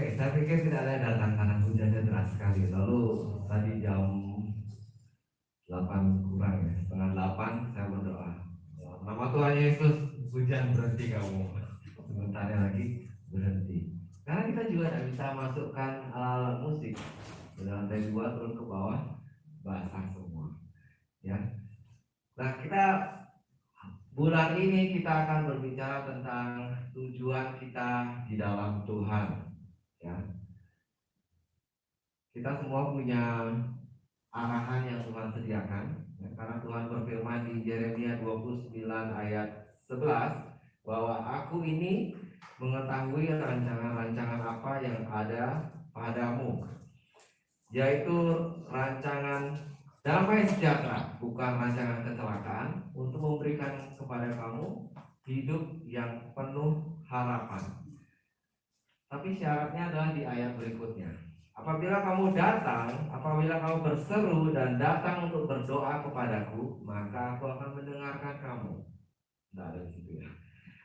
Oke, saya pikir tidak ada yang datang karena hujannya deras sekali. Lalu tadi jam 8 kurang ya, setengah 8 saya berdoa. Nama Tuhan Yesus, hujan berhenti kamu. Sebentar lagi berhenti. Karena kita juga tidak bisa masukkan alat musik. Dari lantai 2 turun ke bawah, basah semua. Ya. Nah, bulan ini kita akan berbicara tentang tujuan kita di dalam Tuhan. Ya. Kita semua punya arahan yang Tuhan sediakan, ya, karena Tuhan berfirman di Yeremia 29 ayat 11 bahwa aku ini mengetahui rancangan-rancangan apa yang ada padamu, yaitu rancangan damai sejahtera, bukan rancangan kecelakaan, untuk memberikan kepada kamu hidup yang penuh harapan. Tapi syaratnya adalah di ayat berikutnya. Apabila kamu berseru dan datang untuk berdoa kepadaku, maka aku akan mendengarkan kamu. Tidak ada di situ ya.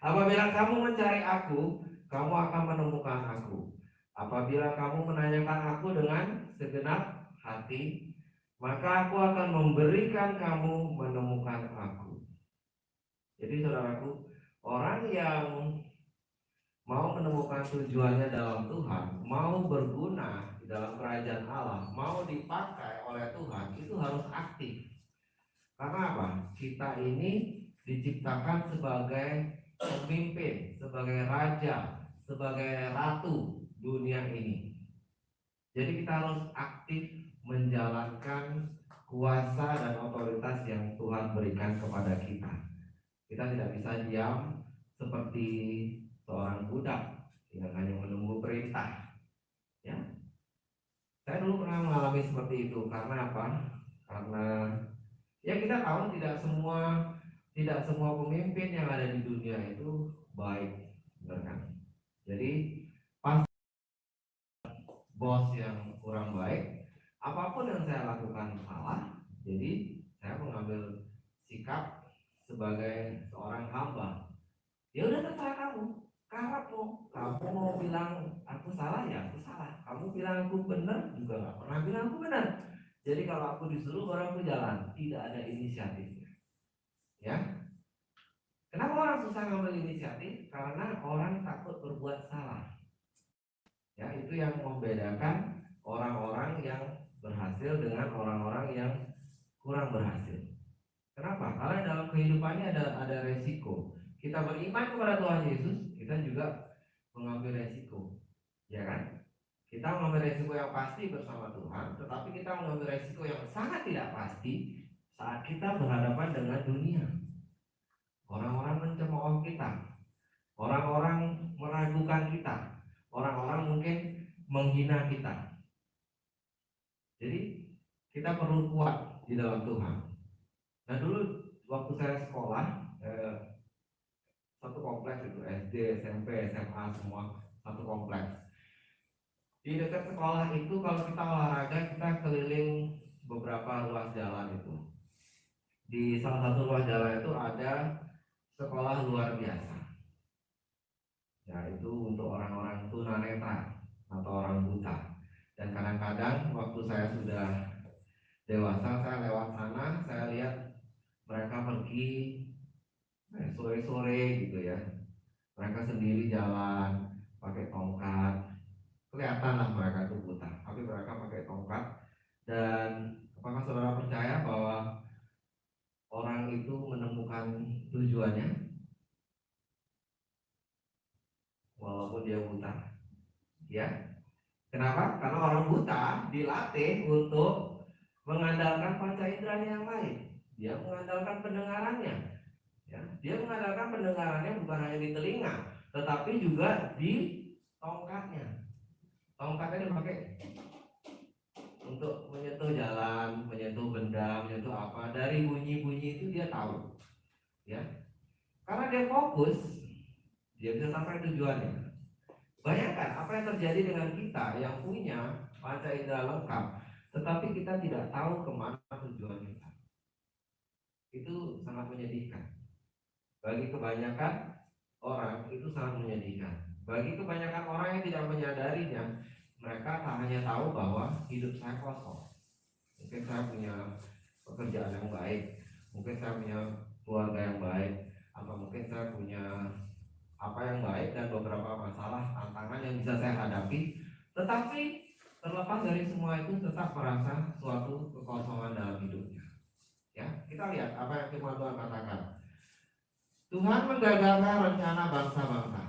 Apabila kamu mencari aku, kamu akan menemukan aku. Apabila kamu menanyakan aku dengan segenap hati, maka aku akan memberikan kamu menemukan aku. Jadi saudaraku, orang yang mau menemukan tujuannya dalam Tuhan, mau berguna di dalam kerajaan Allah, mau dipakai oleh Tuhan, itu harus aktif. Karena apa? Kita ini diciptakan sebagai pemimpin, sebagai raja, sebagai ratu dunia ini. Jadi kita harus aktif menjalankan kuasa dan otoritas yang Tuhan berikan kepada kita. Kita tidak bisa diam seperti seorang budak yang hanya menunggu perintah. Ya, saya dulu pernah mengalami seperti itu. Karena apa? Karena ya kita tahu tidak semua pemimpin yang ada di dunia itu baik, benar kan? Jadi pas bos yang kurang baik, apapun yang saya lakukan salah. Jadi saya mengambil sikap sebagai seorang hamba. Ya udah, terserah kamu. Kamu mau bilang aku salah, ya aku salah. Kamu bilang aku benar, juga nggak pernah bilang aku benar. Jadi kalau aku disuruh baru aku jalan, tidak ada inisiatifnya. Ya, kenapa orang susah ngambil inisiatif? Karena orang takut berbuat salah. Ya, itu yang membedakan orang-orang yang berhasil dengan orang-orang yang kurang berhasil. Kenapa? Karena dalam kehidupannya ada resiko. Kita beriman kepada Tuhan Yesus, kita juga mengambil resiko, ya kan? Kita mengambil resiko yang pasti bersama Tuhan, tetapi kita mengambil resiko yang sangat tidak pasti saat kita berhadapan dengan dunia. Orang-orang mencemooh kita, orang-orang meragukan kita, orang-orang mungkin menghina kita. Jadi kita perlu kuat di dalam Tuhan. Nah, dulu waktu saya sekolah, satu kompleks itu, SD, SMP, SMA, semua satu kompleks. Di dekat sekolah itu kalau kita olahraga, kita keliling beberapa ruas jalan itu. Di salah satu ruas jalan itu ada sekolah luar biasa. Ya, itu untuk orang-orang tunanetra atau orang buta. Dan kadang-kadang waktu saya sudah dewasa, saya lewat sana, saya lihat mereka pergi sore-sore gitu ya. Mereka sendiri jalan pakai tongkat. Kelihatan lah mereka itu buta, tapi mereka pakai tongkat. Dan apakah saudara percaya bahwa orang itu menemukan tujuannya walaupun dia buta? Ya, kenapa? Karena orang buta dilatih untuk mengandalkan panca inderanya yang lain. Dia mengandalkan pendengarannya. Ya, dia mengandalkan pendengarannya bukan hanya di telinga, tetapi juga di tongkatnya. Tongkatnya dipakai untuk menyentuh jalan, menyentuh benda, menyentuh apa. Dari bunyi-bunyi itu dia tahu. Ya, karena dia fokus, dia bisa sampai tujuannya. Bayangkan apa yang terjadi dengan kita yang punya panca indera lengkap, tetapi kita tidak tahu kemana tujuan kita. Itu sangat menyedihkan. Bagi kebanyakan orang itu sangat menyedihkan. Bagi kebanyakan orang yang tidak menyadarinya, mereka tak hanya tahu bahwa hidup saya kosong. Mungkin saya punya pekerjaan yang baik, mungkin saya punya keluarga yang baik, atau mungkin saya punya apa yang baik dan beberapa masalah, tantangan yang bisa saya hadapi. Tetapi terlepas dari semua itu, tetap merasa suatu kekosongan dalam hidupnya. Ya, kita lihat apa yang firman Tuhan katakan. Tuhan menggagalkan rencana bangsa-bangsa.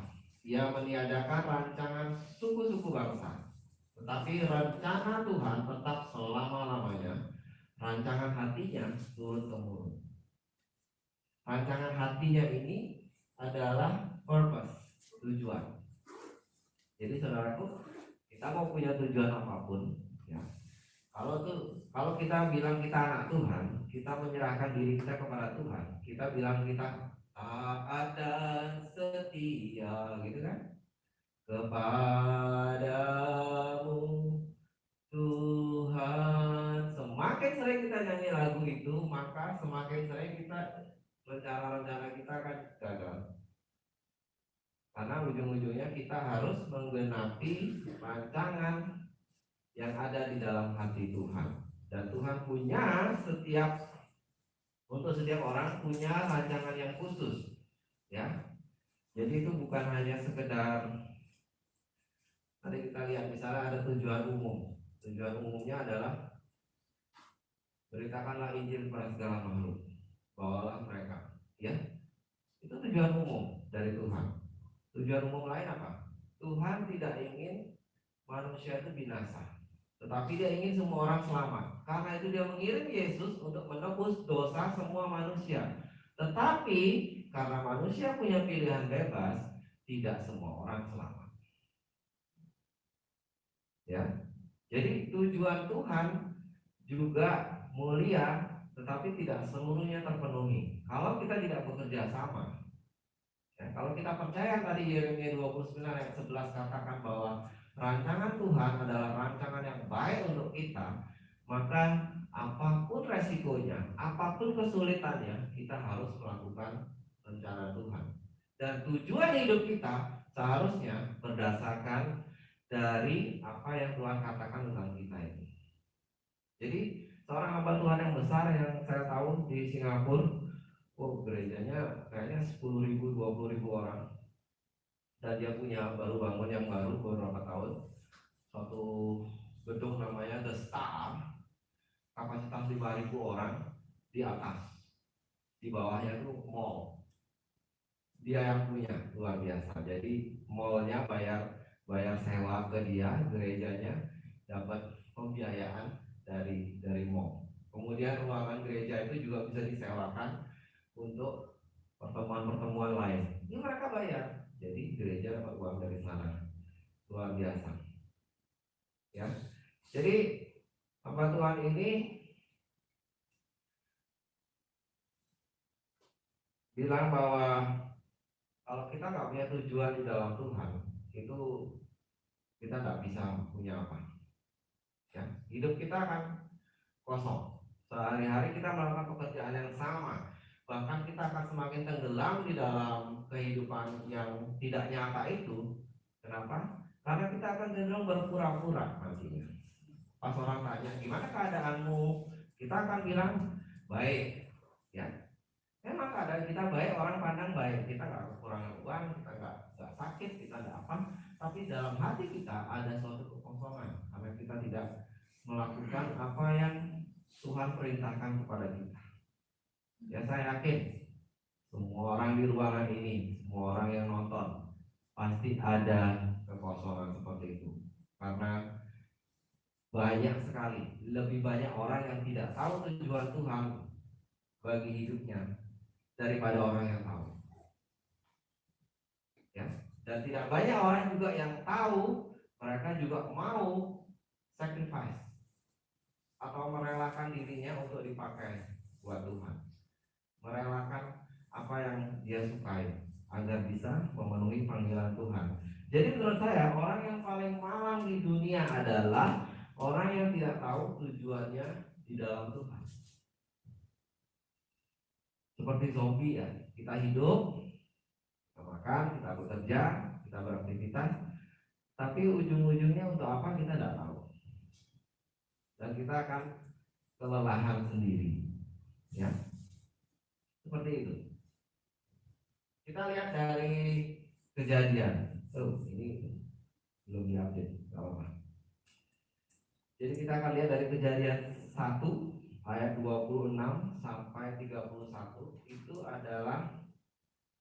Ia meniadakan rancangan suku-suku bangsa. Tetapi rencana Tuhan tetap selama-lamanya. Rancangan hatinya turun-temurun. Rancangan hatinya ini adalah purpose, tujuan. Jadi saudaraku, kita mau punya tujuan apapun, ya. Kalau kita bilang kita anak Tuhan, kita menyerahkan diri kita kepada Tuhan, kita bilang kita ada setia, gitu kan? Kepadamu Tuhan. Semakin sering kita nyanyi lagu itu, maka semakin sering kita rencana-rencana kita akan gagal. Karena ujung-ujungnya kita harus menggenapi rancangan yang ada di dalam hati Tuhan. Dan Tuhan punya untuk setiap orang punya rancangan yang khusus, ya. Jadi itu bukan hanya sekedar, tadi kita lihat misalnya ada tujuan umum. Tujuan umumnya adalah beritakanlah Injil kepada segala makhluk, bawalah mereka, ya. Itu tujuan umum dari Tuhan. Tujuan umum lain apa? Tuhan tidak ingin manusia itu binasa, tetapi Dia ingin semua orang selamat. Karena itu Dia mengirim Yesus untuk menebus dosa semua manusia. Tetapi karena manusia punya pilihan bebas, tidak semua orang selamat. Ya, jadi tujuan Tuhan juga mulia, tetapi tidak seluruhnya terpenuhi kalau kita tidak bekerja sama. Ya, kalau kita percaya tadi Yeremia 29 ayat 11 katakan bahwa rancangan Tuhan adalah rancangan yang baik untuk kita, maka apapun resikonya, apapun kesulitannya, kita harus melakukan rencana Tuhan. Dan tujuan hidup kita seharusnya berdasarkan dari apa yang Tuhan katakan tentang kita ini. Jadi seorang hamba Tuhan yang besar yang saya tahu di Singapura, gerejanya kayaknya 10.000, 20.000 orang. Dan dia punya baru bangun yang baru beberapa tahun, suatu gedung namanya The Star, kapasitas 5.000 orang di atas, di bawahnya itu mall. Dia yang punya, luar biasa. Jadi mallnya bayar sewa ke dia, gerejanya dapat pembiayaan dari mall. Kemudian ruangan gereja itu juga bisa disewakan untuk pertemuan-pertemuan lain. Ini mereka bayar, jadi gereja dapat uang dari sana. Luar biasa, ya. Jadi hamba Tuhan ini bilang bahwa kalau kita nggak punya tujuan di dalam Tuhan, itu kita nggak bisa punya apa, ya. Hidup kita akan kosong. Sehari-hari kita melakukan pekerjaan yang sama, bahkan kita akan semakin tenggelam di dalam kehidupan yang tidak nyata itu. Kenapa? Karena kita akan cenderung berpura-pura nantinya. Pas orang tanya gimana keadaanmu, kita akan bilang baik, ya. Memang keadaan kita baik, orang pandang baik, kita nggak kekurangan uang, kita nggak sakit, kita nggak apa. Tapi dalam hati kita ada suatu kekosongan karena kita tidak melakukan apa yang Tuhan perintahkan kepada kita. Ya, saya yakin semua orang di ruangan ini, semua orang yang nonton pasti ada kekosongan seperti itu. Karena banyak sekali, lebih banyak orang yang tidak tahu tujuan Tuhan bagi hidupnya daripada orang yang tahu. Ya, dan tidak banyak orang juga yang tahu, mereka juga mau sacrifice atau merelakan dirinya untuk dipakai buat Tuhan, merelakan apa yang dia sukai agar bisa memenuhi panggilan Tuhan. Jadi menurut saya orang yang paling malang di dunia adalah orang yang tidak tahu tujuannya di dalam Tuhan. Seperti zombie, ya, kita hidup, kita makan, makan, kita bekerja, kita beraktivitas, tapi ujung-ujungnya untuk apa kita tidak tahu. Dan kita akan kelelahan sendiri. Ya. Seperti itu. Kita lihat dari Kejadian. Ini belum diupdate, gak apa-apa. Jadi kita akan lihat dari Kejadian 1 ayat 26 sampai 31. Itu adalah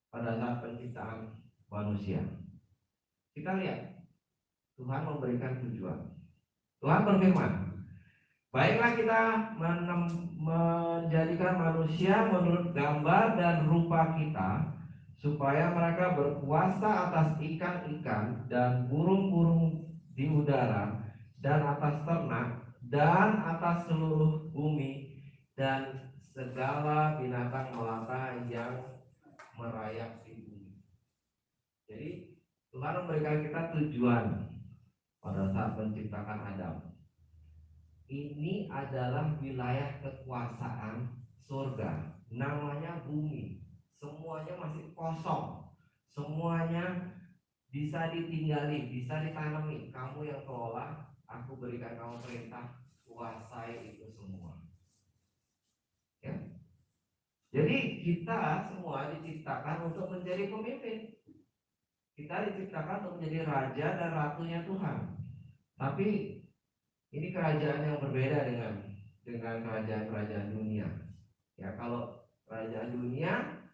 pada saat penciptaan manusia. Kita lihat Tuhan memberikan tujuan. Tuhan berfirman, baiklah kita menjadikan manusia menurut gambar dan rupa kita, supaya mereka berkuasa atas ikan-ikan dan burung-burung di udara, dan atas ternak, dan atas seluruh bumi, dan segala binatang melata yang merayap di bumi. Jadi Tuhan memberikan kita tujuan pada saat menciptakan Adam. Ini adalah wilayah kekuasaan surga, namanya bumi. Semuanya masih kosong, semuanya bisa ditinggali, bisa ditanami. Kamu yang kelola, aku berikan kamu perintah, kuasai itu semua. Ya. Jadi kita semua diciptakan untuk menjadi pemimpin. Kita diciptakan untuk menjadi raja dan ratunya Tuhan. Tapi ini kerajaan yang berbeda dengan kerajaan-kerajaan dunia. Ya, kalau kerajaan dunia,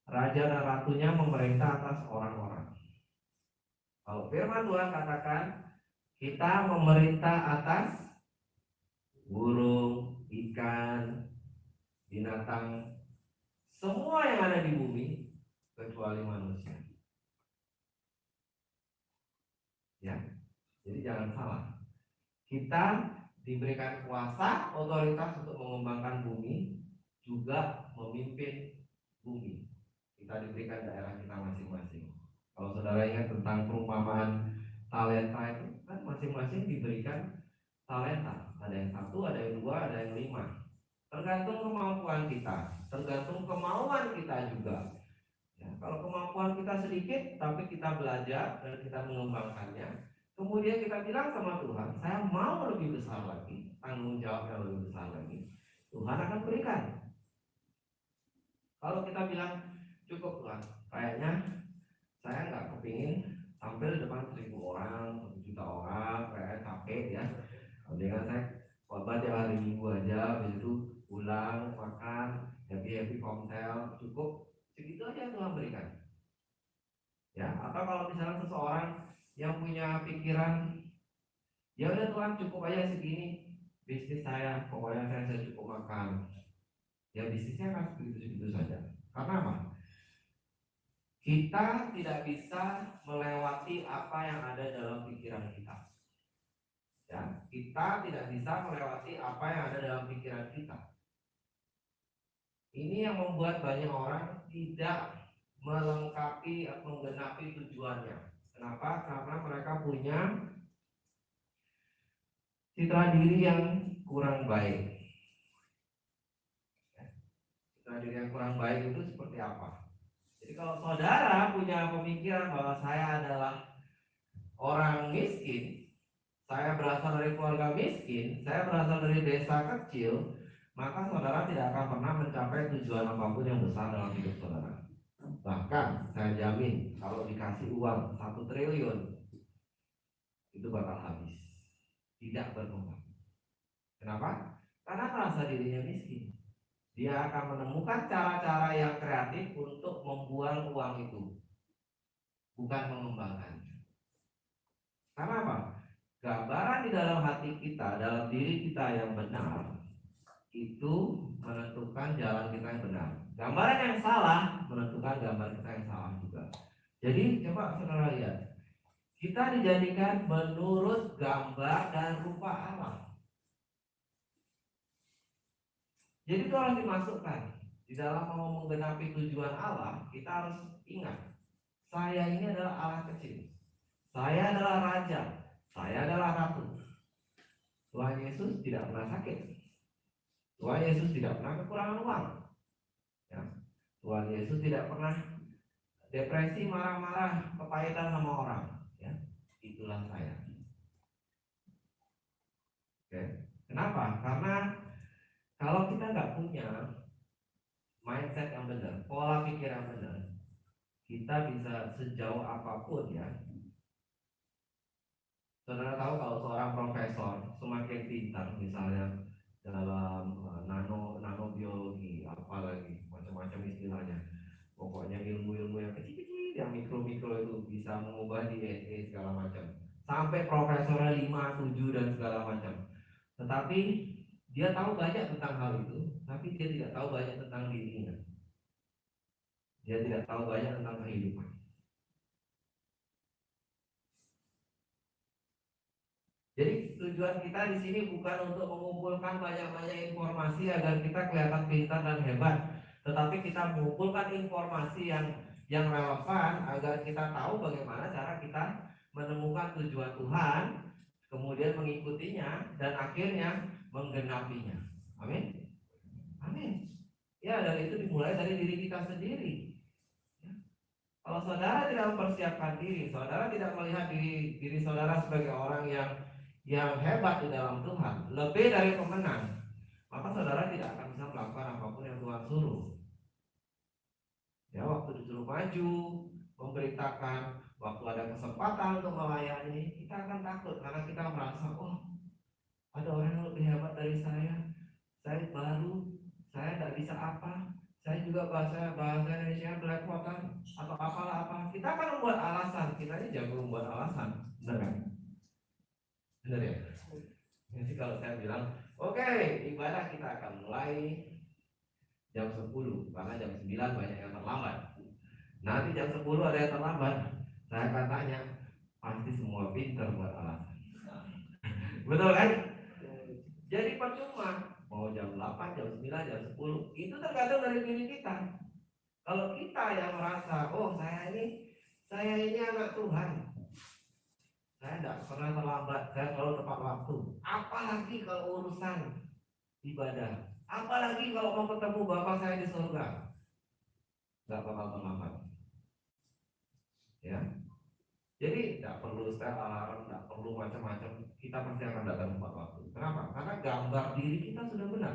raja dan ratunya memerintah atas orang-orang. Kalau firman Tuhan katakan kita memerintah atas burung, ikan, binatang, semua yang ada di bumi kecuali manusia. Ya, jadi jangan salah. Kita diberikan kuasa, otoritas untuk mengembangkan bumi, juga memimpin bumi. Kita diberikan daerah kita masing-masing. Kalau saudara ingat tentang perumpamaan talenta itu, kan masing-masing diberikan talenta. Ada yang 1, ada yang 2, ada yang 5. Tergantung kemampuan kita, tergantung kemauan kita juga. Ya, kalau kemampuan kita sedikit, tapi kita belajar dan kita mengembangkannya, kemudian kita bilang sama Tuhan, saya mau lebih besar lagi, tanggung jawabnya lebih besar lagi, Tuhan akan berikan. Kalau kita bilang cukup Tuhan, kayaknya saya nggak kepingin tampil depan 1.000 orang, 1 juta orang, kayak capek ya. Dengan saya khotbah tiap hari Minggu aja, habis itu pulang, makan, happy komsel, cukup segitu aja yang Tuhan berikan. Ya, atau kalau misalnya seseorang yang punya pikiran, ya udah Tuhan cukup aja segini, bisnis saya, pokoknya saya cukup makan. Ya bisnisnya kan segitu-segitu saja. Karena apa? Kita tidak bisa melewati apa yang ada dalam pikiran kita. Ya, kita tidak bisa melewati apa yang ada dalam pikiran kita. Ini yang membuat banyak orang tidak melengkapi atau menggenapi tujuannya. Kenapa? Karena mereka punya citra diri yang kurang baik. Citra diri yang kurang baik itu seperti apa? Jadi kalau saudara punya pemikiran bahwa saya adalah orang miskin, saya berasal dari keluarga miskin, saya berasal dari desa kecil, maka saudara tidak akan pernah mencapai tujuan apapun yang besar dalam hidup saudara. Bahkan saya jamin kalau dikasih uang 1 triliun itu bakal habis, tidak berkembang. Kenapa? Karena merasa dirinya miskin. Dia akan menemukan cara-cara yang kreatif untuk membuang uang itu, bukan mengembangkannya. Karena apa? Gambaran di dalam hati kita, dalam diri kita yang benar, itu menentukan jalan kita yang benar. Gambaran yang salah menentukan gambar kita yang salah juga. Jadi coba saudara lihat, kita dijadikan menurut gambar dan rupa Allah. Jadi itu harus dimasukkan di dalam mau menggenapi tujuan Allah. Kita harus ingat, saya ini adalah Allah kecil, saya adalah raja, saya adalah ratu. Tuhan Yesus tidak pernah sakit, Tuhan Yesus tidak pernah kekurangan uang, ya. Tuhan Yesus tidak pernah depresi, marah-marah, kepahitan sama orang, ya, itulah saya. Oke. Kenapa? Karena kalau kita nggak punya mindset yang benar, pola pikir yang benar, kita bisa sejauh apapun, ya. Saudara tahu kalau seorang profesor semakin pintar, misalnya dalam nanobiologi, apalagi macam-macam istilahnya, pokoknya ilmu-ilmu yang kecil-kecil, yang mikro-mikro itu bisa mengubah DNA segala macam, sampai profesornya 5, 7 dan segala macam. Tetapi dia tahu banyak tentang hal itu, tapi dia tidak tahu banyak tentang dirinya. Dia tidak tahu banyak tentang kehidupan. Jadi tujuan kita di sini bukan untuk mengumpulkan banyak-banyak informasi agar kita kelihatan pintar dan hebat, tetapi kita mengumpulkan informasi yang relevan agar kita tahu bagaimana cara kita menemukan tujuan Tuhan, kemudian mengikutinya dan akhirnya menggenapinya. Amin. Amin. Ya, dan itu dimulai dari diri kita sendiri. Kalau saudara tidak mempersiapkan diri, saudara tidak melihat diri saudara sebagai orang yang hebat di dalam Tuhan, lebih dari pemenang, maka saudara tidak akan bisa melakukan apapun yang Tuhan suruh. Ya, waktu disuruh maju, memberitakan, waktu ada kesempatan untuk melayani, kita akan takut karena kita merasa, oh, ada orang yang lebih hebat dari saya baru, saya tidak bisa apa, saya juga bahasa Indonesia belepotan atau apalah apa. Kita akan membuat alasan, kita ini jago membuat alasan, benar kan? Benar ya? Jadi kalau saya bilang, oke, ibadah kita akan mulai jam 10, karena jam 9 banyak yang terlambat. Nanti jam 10 ada yang terlambat, saya akan tanya, pasti semua pintar buat alasan. Betul kan? Jadi percuma mau jam 8, jam 9, jam 10, itu tergantung dari diri kita. Kalau kita yang merasa, oh saya ini anak Tuhan, saya tidak pernah terlambat, saya selalu tepat waktu. Apalagi kalau urusan ibadah, apalagi kalau mau ketemu Bapak saya di surga, nggak bakal terlambat. Ya, jadi tidak perlu setel alarm, tidak perlu macam-macam, kita pasti akan datang tepat waktu. Kenapa? Karena gambar diri kita sudah benar.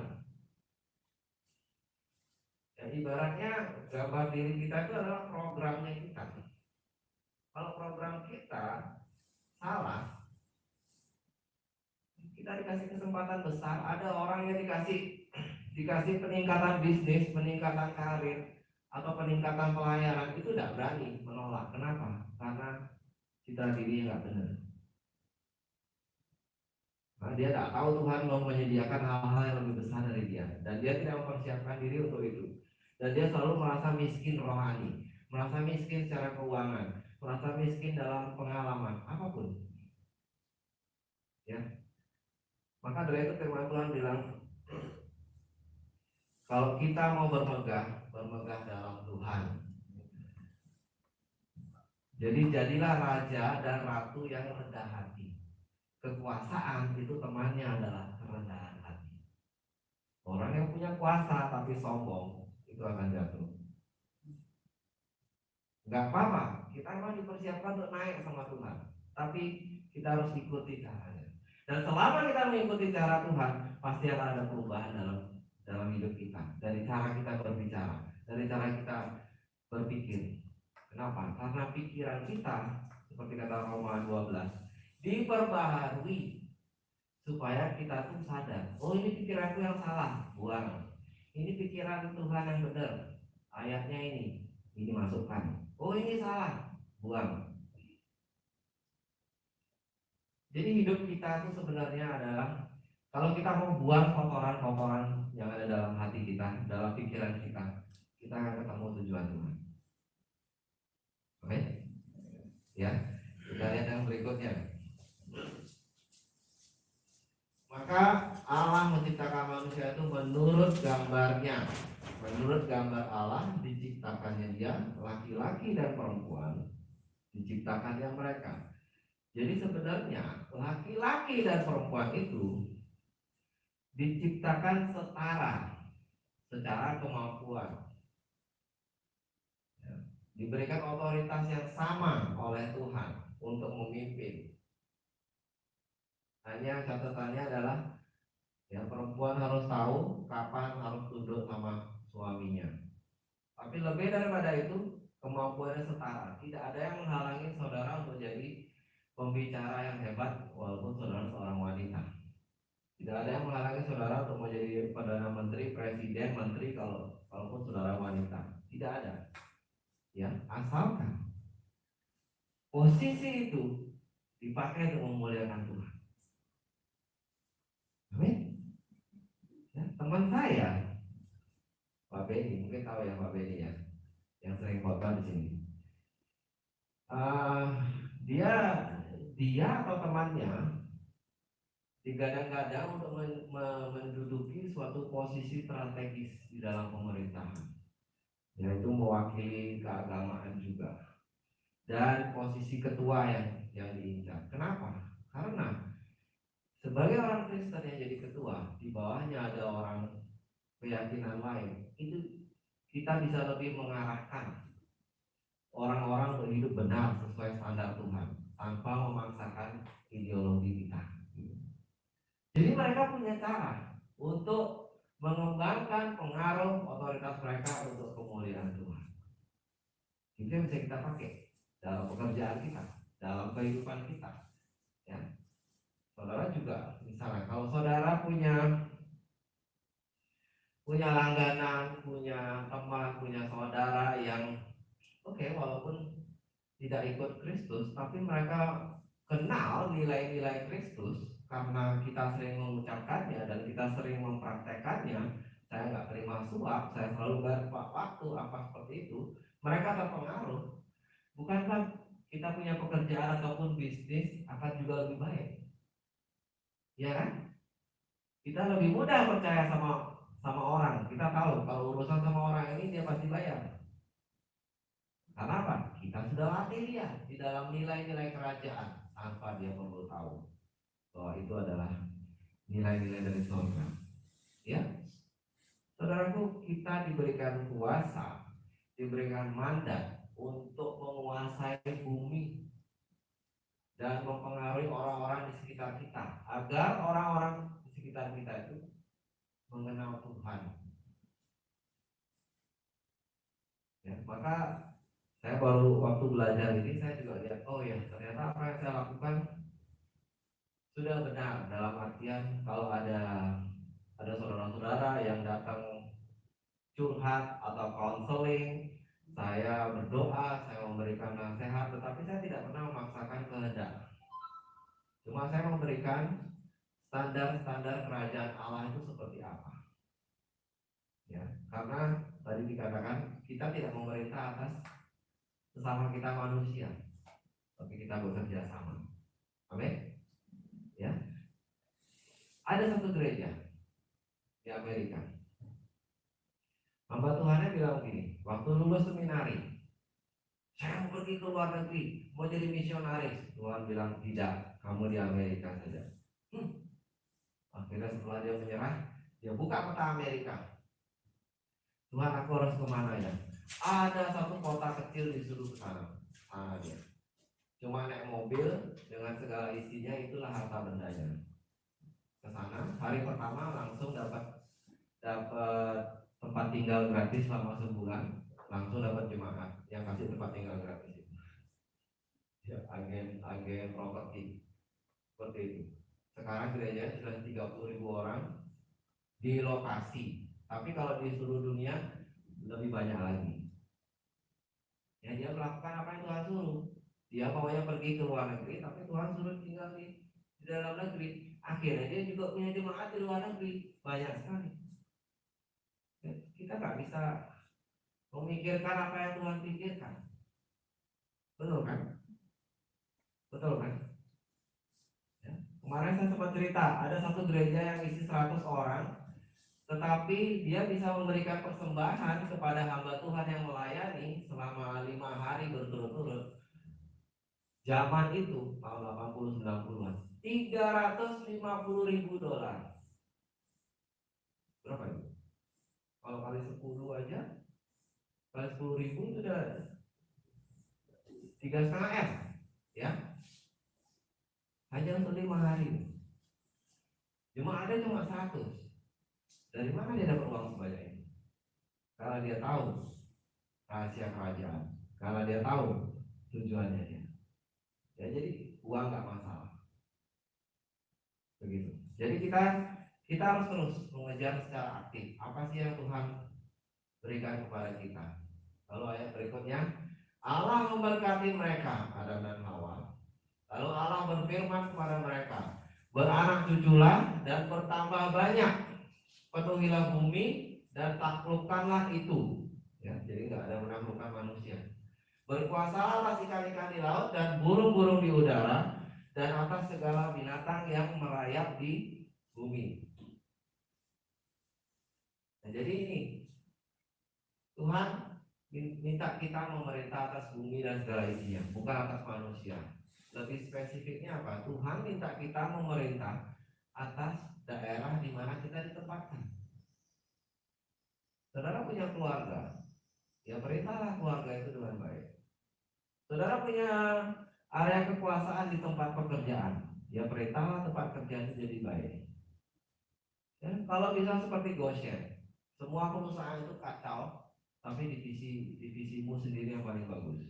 Ya, ibaratnya gambar diri kita itu adalah programnya kita. Kalau program kita salah, kita dikasih kesempatan besar, ada orang yang dikasih peningkatan bisnis, peningkatan karir, atau peningkatan pelayanan, itu tidak berani menolak. Kenapa? Karena citra diri nggak benar. Nah, dia tidak tahu Tuhan mau menyediakan hal-hal yang lebih besar dari dia, dan dia tidak mempersiapkan diri untuk itu. Dan dia selalu merasa miskin rohani, merasa miskin secara keuangan, merasa miskin dalam pengalaman apapun. Ya, maka dari itu firman Tuhan bilang, kalau kita mau bermegah dalam Tuhan. Jadi jadilah raja dan ratu yang rendah hati. Kekuasaan itu temannya adalah kerendahan hati. Orang yang punya kuasa tapi sombong, itu akan jatuh. Enggak apa-apa, kita memang dipersiapkan untuk naik sama Tuhan, tapi kita harus ikuti caranya. Dan selama kita mengikuti cara Tuhan, pasti akan ada perubahan dalam hidup kita. Dari cara kita berbicara, dari cara kita berpikir. Kenapa? Karena pikiran kita, seperti kata Roma 12, diperbaharui supaya kita tuh sadar, oh ini pikiranku yang salah, buang. Ini pikiran Tuhan yang benar, ayatnya ini masukkan. Oh ini salah, buang. Jadi hidup kita itu sebenarnya adalah, kalau kita mau buang kotoran-kotoran yang ada dalam hati kita, dalam pikiran kita akan ketemu tujuan Tuhan. Oke? Ya, kita lihat yang berikutnya. Maka Allah menciptakan manusia itu menurut gambarnya. Menurut gambar Allah diciptakannya dia, laki-laki dan perempuan diciptakannya mereka. Jadi sebenarnya laki-laki dan perempuan itu diciptakan setara secara kemampuan. diberikan otoritas yang sama oleh Tuhan untuk memimpin. Hanya catatannya adalah ya, perempuan harus tahu kapan harus tunduk sama suaminya. Tapi lebih daripada itu, kemampuannya setara. Tidak ada yang menghalangi saudara untuk jadi pembicara yang hebat walaupun saudara seorang wanita. Tidak ada yang menghalangi saudara untuk menjadi perdana menteri, presiden, menteri walaupun saudara wanita. Tidak ada. Ya, asalkan posisi itu dipakai untuk memuliakan Tuhan. Amin. Ya, teman saya, Pak Beni, mungkin tahu ya Pak Beni ya, yang sering khotbah di sini. Dia atau temannya digadang-gadang untuk menduduki suatu posisi strategis di dalam pemerintahan, yaitu mewakili keagamaan juga, dan posisi ketua yang diincar. Kenapa? Karena sebagai orang Kristen yang jadi ketua, di bawahnya ada orang keyakinan lain, itu kita bisa lebih mengarahkan orang-orang untuk hidup benar sesuai standar Tuhan tanpa memaksakan ideologi kita. Jadi mereka punya cara untuk mengembangkan pengaruh otoritas mereka untuk kemuliaan Tuhan. Itu yang bisa kita pakai dalam pekerjaan kita, dalam kehidupan kita. Ya, saudara juga, misalnya kalau saudara punya langganan, punya teman, punya saudara yang walaupun tidak ikut Kristus, tapi mereka kenal nilai-nilai Kristus karena kita sering mengucapkannya dan kita sering mempraktekannya. Saya nggak terima suap, saya selalu bayar tepat waktu, apa seperti itu. Mereka terpengaruh. Bukankah kita punya pekerjaan ataupun bisnis akan juga lebih baik? Ya kan? Kita lebih mudah percaya sama orang. Kita tahu kalau urusan sama orang ini dia pasti bayar. Karena apa? Kita sudah latih dia di dalam nilai-nilai kerajaan tanpa dia perlu tahu bahwa itu adalah nilai-nilai dari surga. Ya, saudaraku, kita diberikan kuasa, diberikan mandat untuk menguasai bumi dan mempengaruhi orang-orang di sekitar kita, agar orang-orang di sekitar kita itu mengenal Tuhan. Ya, maka saya baru waktu belajar ini saya juga lihat, oh ya, ternyata apa yang saya lakukan sudah benar, dalam artian kalau ada saudara-saudara yang datang curhat atau konseling, saya berdoa, saya memberikan nasihat, tetapi saya tidak pernah memaksakan kehendak. Cuma saya memberikan standar-standar kerajaan Allah itu seperti apa. Ya, karena tadi dikatakan kita tidak memerintah atas sesama kita manusia, tapi kita bekerja sama. Amin. Ya. Ada satu gereja di Amerika. Hamba Tuhannya bilang begini, waktu lulus seminari, saya mau pergi ke luar negeri, mau jadi misionaris. Tuhan bilang tidak, kamu di Amerika saja. Akhirnya setelah dia menyerah, dia buka peta Amerika. Tuhan, aku harus kemana ya? Ada satu kota kecil disuruh ke sana. Dia cuma naik mobil dengan segala isinya, itulah harta bendanya. Ke sana, hari pertama langsung dapat tempat tinggal gratis selama sebulan, langsung dapat jemaat yang kasih tempat tinggal gratis. Ya, agen properti seperti itu. Sekarang gereja sudah 30.000 orang di lokasi, tapi kalau di seluruh dunia lebih banyak lagi. Ya, dia melakukan apa yang Tuhan suruh. Dia maunya pergi ke luar negeri, tapi Tuhan suruh tinggal di dalam negeri. Akhirnya dia juga punya jemaat di luar negeri, banyak sekali. Ya, kita nggak bisa memikirkan apa yang Tuhan pikirkan. Betul kan? Betul kan? Ya. Kemarin saya sempat cerita, ada satu gereja yang isi 100 orang, tetapi dia bisa memberikan persembahan kepada hamba Tuhan yang melayani selama 5 hari berturut-turut. Zaman itu tahun 80-90-an, $350.000. Berapa itu? Kalau kali 10 aja, kali 10.000 itu udah 3,5 M, ya, hanya untuk 5 hari. Cuma ada cuma 100. Dari mana dia dapat uang sebanyak ini? Karena dia tahu rahasia kerajaan, karena dia tahu tujuannya dia. Ya, jadi uang nggak masalah. Begitu. Jadi kita harus terus mengejar secara aktif apa sih yang Tuhan berikan kepada kita. Lalu ayat berikutnya, Allah memberkati mereka, Adam dan Hawa. Lalu Allah berfirman kepada mereka, beranak cuculah dan bertambah banyak, penuhilah bumi dan taklukkanlah itu. Ya, jadi nggak ada menaklukkan manusia. Berkuasalah ikan-ikan di laut dan burung-burung di udara dan atas segala binatang yang merayap di bumi. Nah, jadi ini Tuhan minta kita memerintah atas bumi dan segala isinya, bukan atas manusia. Lebih spesifiknya apa? Tuhan minta kita memerintah atas daerah di mana kita ditempatkan. Saudara punya keluarga, ya perintahlah keluarga itu dengan baik. Saudara punya area kekuasaan di tempat pekerjaan, ya perintahlah tempat kerjaan itu jadi baik. Ya, kalau bisa seperti Goshen, semua perusahaan itu kacau, tapi divisimu sendiri yang paling bagus.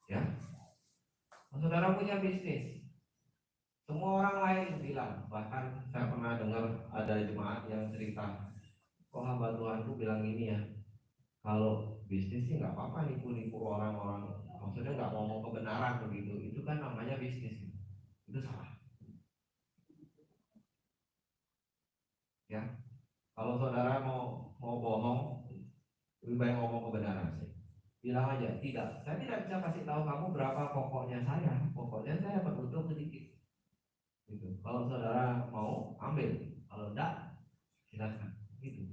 Ya, saudara punya bisnis, semua orang lain bilang, bahkan saya pernah dengar ada jemaat yang cerita, kok hamba Tuhanku bilang ini ya, kalau bisnis sih nggak apa-apa nipu-nipu orang-orang, maksudnya nggak ngomong kebenaran begitu, itu kan namanya bisnis, itu salah. Ya, kalau saudara mau bohong, lebih baik ngomong kebenaran sih. Bilang aja, tidak, saya tidak bisa kasih tahu kamu berapa pokoknya saya beruntung sedikit. Gitu. Kalau saudara mau ambil, kalau enggak silakan. Gitu.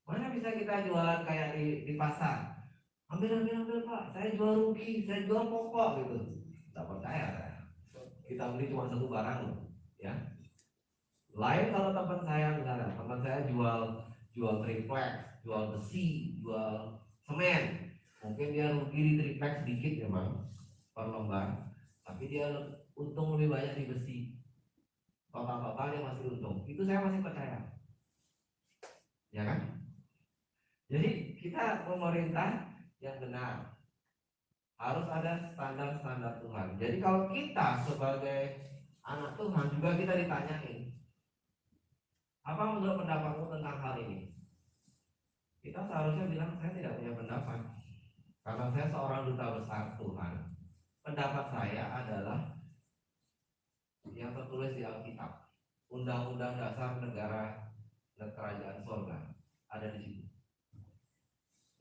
Mana bisa kita jualan kayak di pasar? Ambil Pak, saya jual rugi, saya jual pokok gitu. Tidak percaya saya. Kita beli cuma satu barang loh, ya. Lain kalau teman saya misalnya, teman saya jual triplex, jual besi, jual semen. Mungkin dia rugi di triplex sedikit memang per lembar, tapi dia untung lebih banyak di besi. Total dia masih untung. Itu saya masih percaya. Ya kan? Jadi kita memerintah yang benar. Harus ada standar-standar Tuhan. Jadi kalau kita sebagai anak Tuhan juga kita ditanyain, apa menurut pendapatmu tentang hal ini? Kita seharusnya bilang saya tidak punya pendapat, karena saya seorang duta besar Tuhan. Pendapat saya adalah yang tertulis di Alkitab, Undang-Undang Dasar Negara Kerajaan Sorga ada di situ.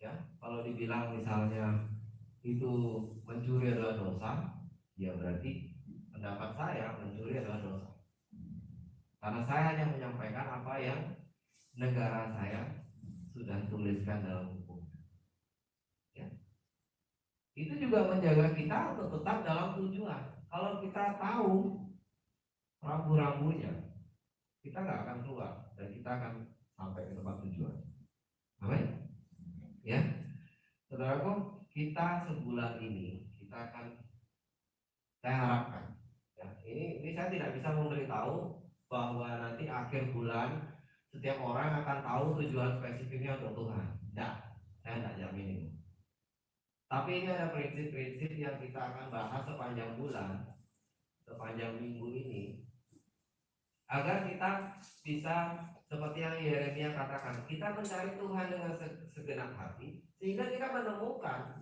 Ya, kalau dibilang misalnya itu mencuri adalah dosa, ya berarti pendapat saya mencuri adalah dosa. Karena saya hanya menyampaikan apa yang negara saya sudah tuliskan dalam hukum. Ya. Itu juga menjaga kita untuk tetap dalam tujuan. Kalau kita tahu rambu-rambunya, kita nggak akan keluar dan kita akan sampai ke tempat tujuan. Amin. Ya, saudaraku, kita sebulan ini kita akan, saya harapkan, ya, ini saya tidak bisa memberitahu bahwa nanti akhir bulan setiap orang akan tahu tujuan spesifiknya untuk Tuhan. Tidak, saya tidak jamin itu. Tapi ini ada prinsip-prinsip yang kita akan bahas sepanjang bulan, sepanjang minggu ini, agar kita bisa seperti yang Yeremia katakan, kita mencari Tuhan dengan segenap hati, sehingga kita menemukan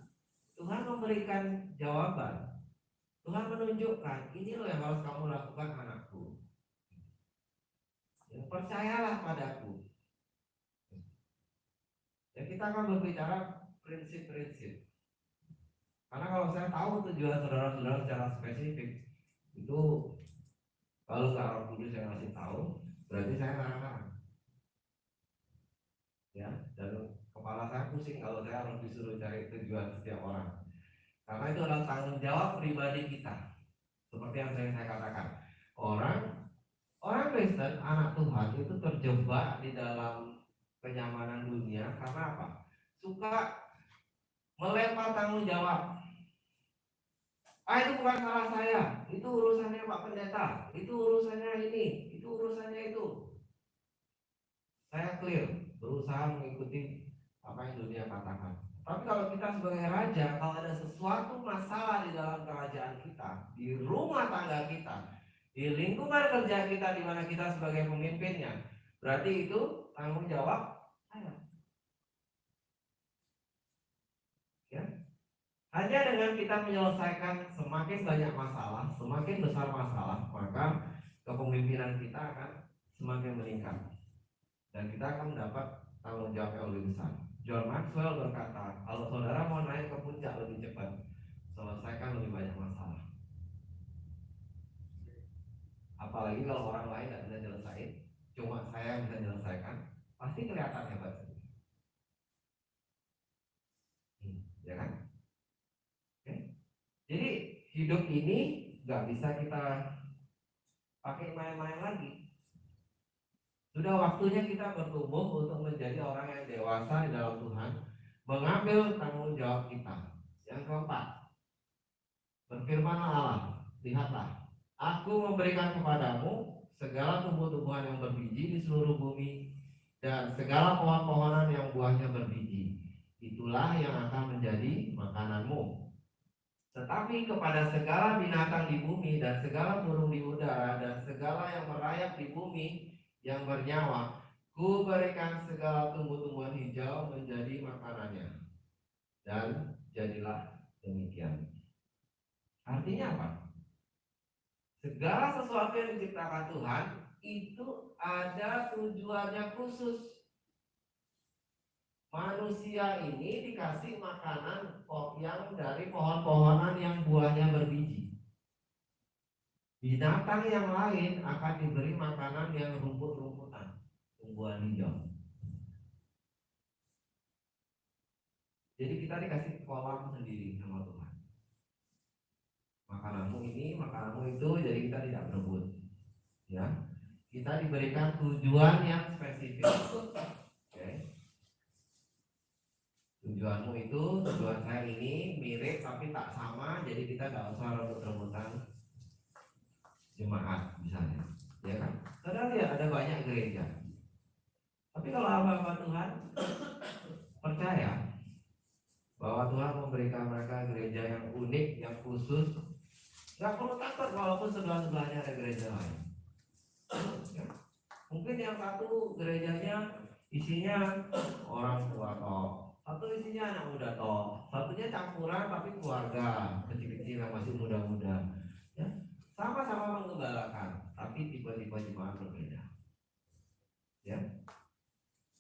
Tuhan memberikan jawaban. Tuhan menunjukkan, ini loh yang harus kamu lakukan anakku. Ya, percayalah padaku. Ya, kita akan berbicara prinsip-prinsip. Karena kalau saya tahu tujuan saudara-saudara secara spesifik, itu kalau nggak Roh Kudus yang ngasih tahu, berarti saya ngarang-ngarang. Ya, dan kepala saya pusing kalau saya harus disuruh cari tujuan setiap orang. Karena itu adalah tanggung jawab pribadi kita. Seperti yang saya katakan, orang Kristen, anak Tuhan itu terjebak di dalam kenyamanan dunia karena apa? Suka melempar tanggung jawab. Itu bukan salah saya, itu urusannya Pak Pendeta, itu urusannya ini, itu urusannya itu. Saya clear, berusaha mengikuti apa yang dunia katakan. Tapi kalau kita sebagai raja, kalau ada sesuatu masalah di dalam kerajaan kita, di rumah tangga kita, di lingkungan kerja kita di mana kita sebagai pemimpinnya, berarti itu tanggung jawab saya. Ya. Hanya dengan kita menyelesaikan semakin banyak masalah, semakin besar masalah, maka kepemimpinan kita akan semakin meningkat. Dan kita akan mendapat tanggung jawab yang lebih besar. John Maxwell berkata, kalau saudara mau naik ke puncak lebih cepat, selesaikan lebih banyak masalah. Apalagi kalau orang lain tidak bisa nyelesain, cuma saya bisa menyelesaikan, pasti kelihatan hebat. Ya kan? Oke. Jadi hidup ini nggak bisa kita pakai main-main lagi. Sudah waktunya kita bertumbuh untuk menjadi orang yang dewasa di dalam Tuhan, mengambil tanggung jawab kita. Yang keempat, berfirmanlah Allah, lihatlah, aku memberikan kepadamu segala tumbuh-tumbuhan yang berbiji di seluruh bumi dan segala pohon-pohonan yang buahnya berbiji. Itulah yang akan menjadi makananmu. Tetapi kepada segala binatang di bumi dan segala burung di udara dan segala yang merayap di bumi yang bernyawa, ku berikan segala tumbuh-tumbuhan hijau menjadi makanannya. Dan jadilah demikian. Artinya apa? Segala sesuatu yang diciptakan Tuhan itu ada tujuannya khusus. Manusia ini dikasih makanan yang dari pohon-pohonan yang buahnya berbiji. Binatang yang lain akan diberi makanan yang rumput-rumputan, tumbuhan hijau. Jadi kita dikasih kolam sendiri sama Tuhan. Makananmu ini, makananmu itu, jadi kita tidak berebut. Ya, kita diberikan tujuan yang spesifik. Okay. Tujuanmu itu, tujuan saya ini mirip tapi tak sama, jadi kita tidak usah rebut-rebutan jemaat misalnya, ya kan? Saudara lihat ada banyak gereja, tapi kalau hamba-hamba Tuhan percaya bahwa Tuhan memberikan mereka gereja yang unik, yang khusus, nggak perlu takut walaupun sebelah-sebelahnya ada gereja lain. Ya. Mungkin yang satu gerejanya isinya orang tua toh, satu isinya anak muda toh, satunya campuran tapi keluarga kecil-kecil yang masih muda-muda. Ya. Sama-sama menggembalakan, tapi tipe-tipe jemaat berbeda. Ya.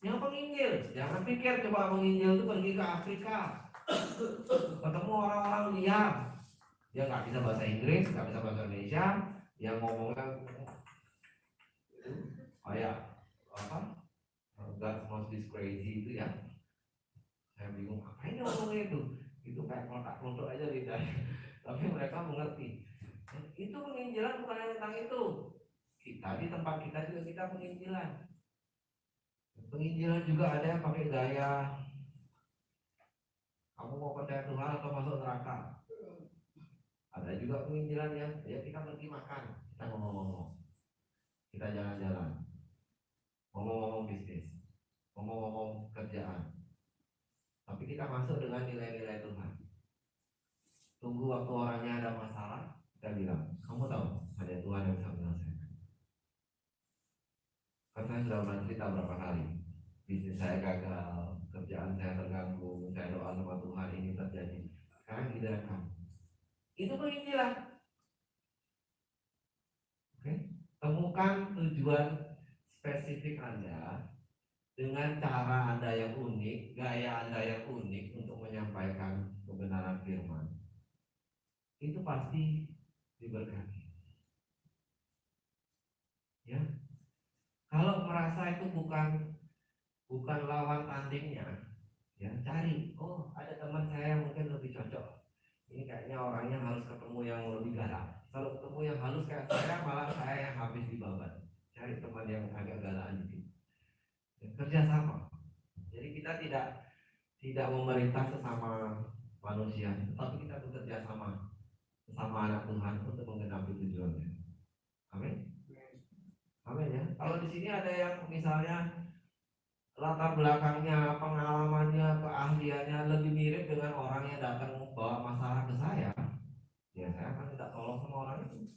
Yang penginjil, jangan pikir coba menginjil itu pergi ke Afrika, ketemu orang-orang liar, dia nggak bisa bahasa Inggris, nggak bisa bahasa Indonesia, yang ngomongnya kayak apa? God must be crazy itu ya. Saya bingung apa ini ngomongnya itu kayak kotak-kotak aja lidahnya, tapi mereka mengerti. Itu penginjilan bukan hanya tentang itu. Kita di tempat kita juga kita penginjilan. Penginjilan juga ada yang pakai gaya kamu mau percaya Tuhan atau masuk neraka. Ada juga penginjilan yang ya kita pergi makan, kita ngomong-ngomong, kita jalan-jalan, ngomong-ngomong bisnis, ngomong-ngomong kerjaan. Tapi kita masuk dengan nilai-nilai Tuhan. Tunggu waktu orangnya ada masalah, kita bilang, kamu tahu ada Tuhan yang bisa menyelesaikan. Kan saya sudah pernah cerita berapa kali, bisnis saya gagal, kerjaan saya terganggu, saya doa sama Tuhan ini terjadi. Sekarang giliran kamu. Itu penginjilan. Oke? Temukan tujuan spesifik Anda dengan cara Anda yang unik, gaya Anda yang unik untuk menyampaikan kebenaran firman. Itu pasti diberkati. Ya. Kalau merasa itu bukan lawan tandingnya, ya cari. Oh, ada teman saya yang mungkin lebih cocok. Ini kayaknya orangnya harus ketemu yang lebih galak. Kalau ketemu yang halus kayak saya, malah saya yang habis dibabat. Cari teman yang agak galakan dikit. Ya, kerja sama. Jadi kita tidak memerintah sesama ada yang misalnya latar belakangnya, pengalamannya, keahliannya lebih mirip dengan orang yang datang membawa masalah ke saya, ya saya akan minta tolong sama orang itu.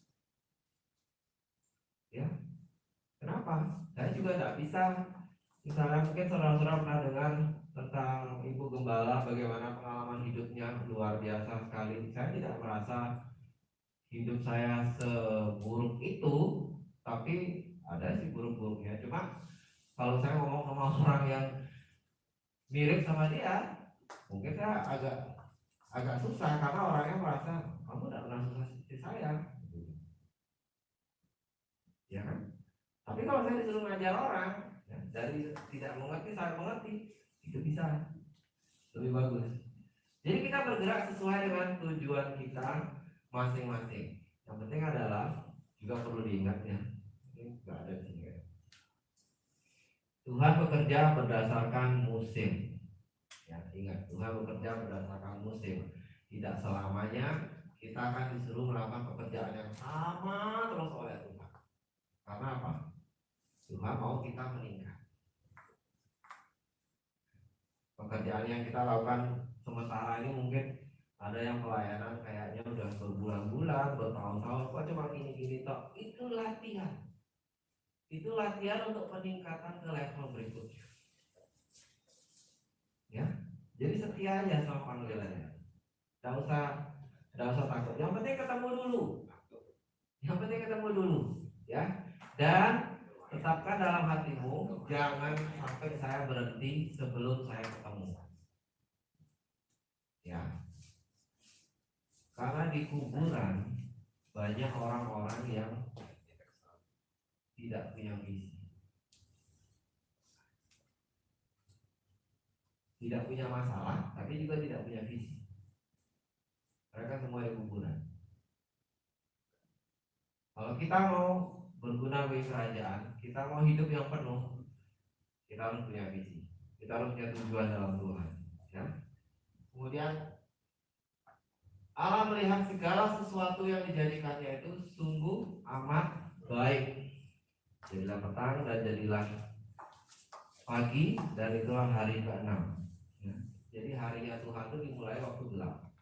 Ya, kenapa? Saya juga tidak bisa. Misalnya mungkin saudara-saudara pernah dengar tentang Ibu Gembala, bagaimana pengalaman hidupnya luar biasa sekali. Saya tidak merasa hidup saya seburuk itu, tapi ada sih buruk-buruknya. Cuma kalau saya ngomong sama orang yang mirip sama dia, mungkin saya agak susah karena orangnya merasa kamu tidak pernah susah seperti saya, ya kan? Tapi kalau saya disuruh ngajar orang, ya, dari tidak mengerti saya mengerti, itu bisa lebih bagus. Jadi kita bergerak sesuai dengan tujuan kita masing-masing. Yang penting adalah juga perlu diingat ya, ini nggak ada di sini ya. Tuhan bekerja berdasarkan musim. Ya, ingat, Tuhan bekerja berdasarkan musim. Tidak selamanya kita akan disuruh melakukan pekerjaan yang sama terus oleh Tuhan. Karena apa? Tuhan mau kita meningkat. Pekerjaan yang kita lakukan sementara ini mungkin ada yang pelayanan kayaknya udah berbulan-bulan, bertahun-tahun, kok cuma gini-gini toh. Itu latihan. Itu latihan untuk peningkatan ke level berikutnya. Ya, jadi setia aja sama panggilannya. Tidak usah takut. Yang penting ketemu dulu. Yang penting ketemu dulu, ya. Dan tetapkan dalam hatimu, jangan sampai saya berhenti sebelum saya ketemu. Ya. Karena di kuburan banyak orang-orang yang tidak punya visi. Tidak punya masalah, tapi juga tidak punya visi. Mereka semua di kuburan. Kalau kita mau berguna bagi kerajaan, kita mau hidup yang penuh, kita harus punya visi. Kita harus punya tujuan dalam Tuhan. Ya. Kemudian Allah melihat segala sesuatu yang dijadikannya itu sungguh amat baik. Jadilah petang dan jadilah pagi, dan itulah hari ke-6. Ya. Jadi harinya Tuhan itu dimulai waktu gelap,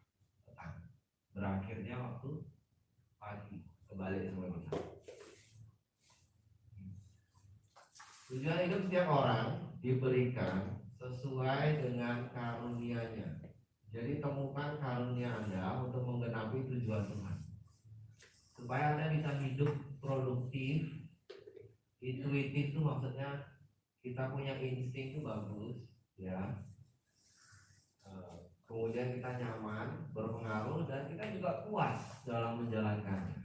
petang, berakhirnya waktu pagi, kembali semua kita. Tujuan hidup setiap orang diberikan sesuai dengan karunia-Nya. Jadi temukan karunia Anda untuk menggenapi tujuan Tuhan, supaya Anda bisa hidup produktif. Intuitif itu maksudnya kita punya insting itu bagus, ya. Kemudian kita nyaman, berpengaruh, dan kita juga puas dalam menjalankannya.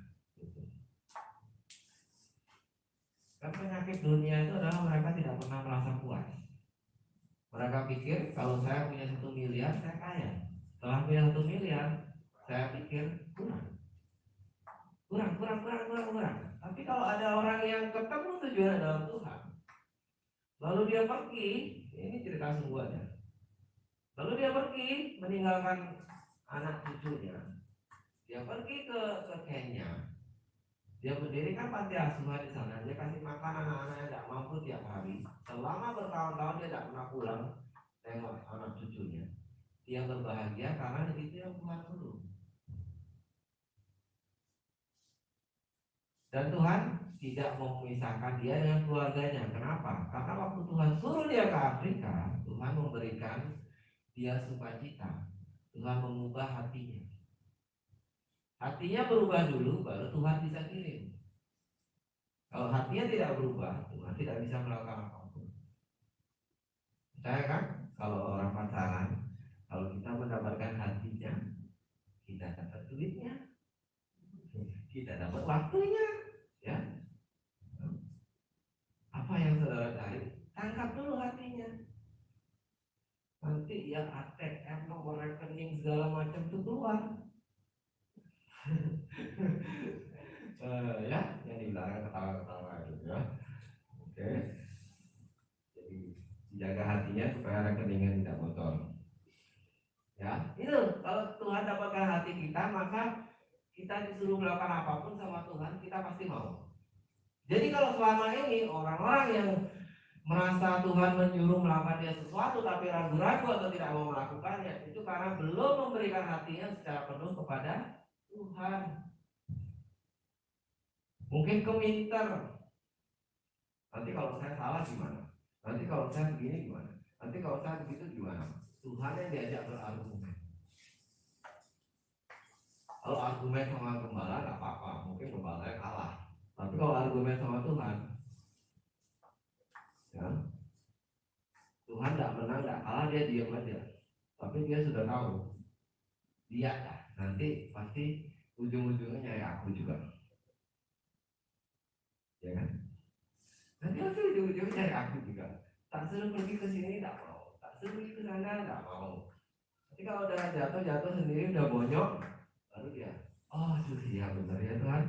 Kan penyakit dunia itu adalah mereka tidak pernah merasa puas. Mereka pikir kalau saya punya 1 miliar saya kaya. Setelah punya 1 miliar saya pikir kurang. Tapi kalau ada orang yang ketemu tujuan dalam Tuhan, lalu dia pergi, ini cerita sungguhannya. Lalu dia pergi meninggalkan anak cucunya. Dia pergi ke Kenya. Dia mendirikan panti asuhan di sana. Dia kasih makan anak-anak yang tidak mampu tiap hari. Selama bertahun-tahun dia tidak pernah pulang tengok anak cucunya. Dia berbahagia karena itu yang Tuhan suruh. Dan Tuhan tidak memisahkan dia dengan keluarganya. Kenapa? Karena waktu Tuhan suruh dia ke Afrika, Tuhan memberikan dia sukacita. Tuhan mengubah hatinya. Hatinya berubah dulu, baru Tuhan bisa kirim. Kalau hatinya tidak berubah, Tuhan tidak bisa melakukan apapun. Percaya kan? Kalau orang pacaran, kalau kita mendapatkan hatinya, kita dapat duitnya, kita dapat waktunya, ya. Apa yang saudara cari? Tangkap dulu hatinya. Nanti yang ATM, nomor rekening segala macam itu keluar. Ya, yang di belakang ketawa-ketawa itu ya. Oke. Jadi jaga hatinya supaya rekeningnya tidak bocor. Ya, itu kalau Tuhan dapatkan hati kita, maka kita disuruh melakukan apapun sama Tuhan, kita pasti mau. Jadi kalau selama ini orang-orang yang merasa Tuhan menyuruh melakukan dia sesuatu tapi ragu-ragu atau tidak mau melakukannya, itu karena belum memberikan hatinya secara penuh kepada Tuhan. Mungkin keminter. Nanti kalau saya salah gimana? Nanti kalau saya begini gimana? Nanti kalau saya begitu gimana? Tuhan yang diajak berargumen. Kalau argumen sama gembala nggak apa-apa, mungkin gembalanya kalah. Tapi kalau argumen sama Tuhan, ya, Tuhan tidak menang, tidak kalah, dia diam aja. Tapi dia sudah tahu, dia nanti pasti ujung-ujungnya nyari aku juga, ya kan? Nanti pasti ujung-ujungnya nyari aku juga. Tak suruh pergi ke sini tidak mau, tak suruh pergi ke sana tidak mau. Tapi kalau udah jatuh sendiri, udah bonyok, baru dia, oh iya benar ya Tuhan.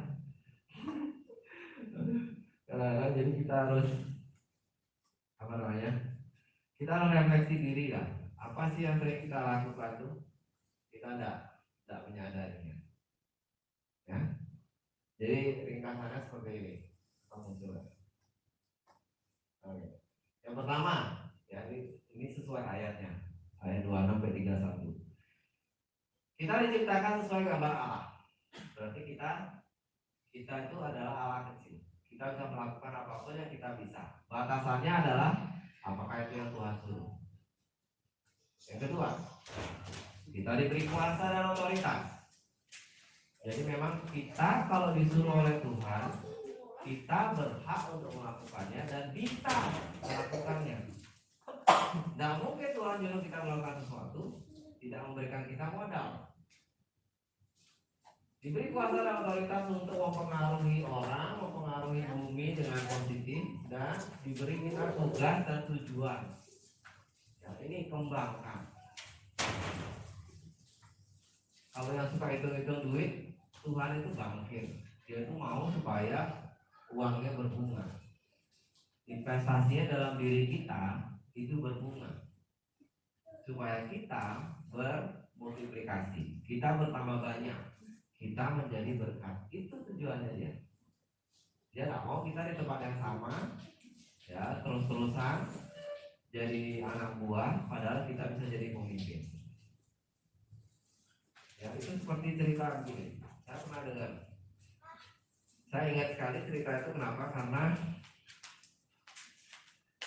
Kadang-kadang jadi kita harus kita harus refleksi diri lah. Apa sih yang sering kita lakukan tuh? Kita tidak menyadarinya. Ya. Jadi ringkasannya seperti ini. Oke. Yang pertama, ya ini sesuai ayatnya. Ayat 26-31. Kita diciptakan sesuai gambar Allah. Berarti kita itu adalah Allah kecil. Kita bisa melakukan apapun yang kita bisa. Batasannya adalah apakah itu yang Tuhan suruh. Yang kedua, kita diberi kuasa dan otoritas. Jadi memang kita kalau disuruh oleh Tuhan, kita berhak untuk melakukannya dan bisa melakukannya. Tidak mungkin Tuhan nyuruh kita melakukan sesuatu, tidak memberikan kita modal. Diberi kuasa dan otoritas untuk mempengaruhi orang, mempengaruhi bumi dengan positif, dan diberi kita tugas dan tujuan. Ya, ini kembangkan. Kalau yang suka hitung-hitung duit, Tuhan itu bangkit. Dia itu mau supaya uangnya berbunga. Investasinya dalam diri kita itu berbunga, supaya kita bermultiplikasi, kita bertambah banyak. Kita menjadi berkat, itu tujuannya dia. Dia nggak mau kita di tempat yang sama, ya terus-terusan jadi anak buah, padahal kita bisa jadi pemimpin. Ya itu seperti cerita begini. Saya pernah dengar. Saya ingat sekali cerita itu kenapa? Karena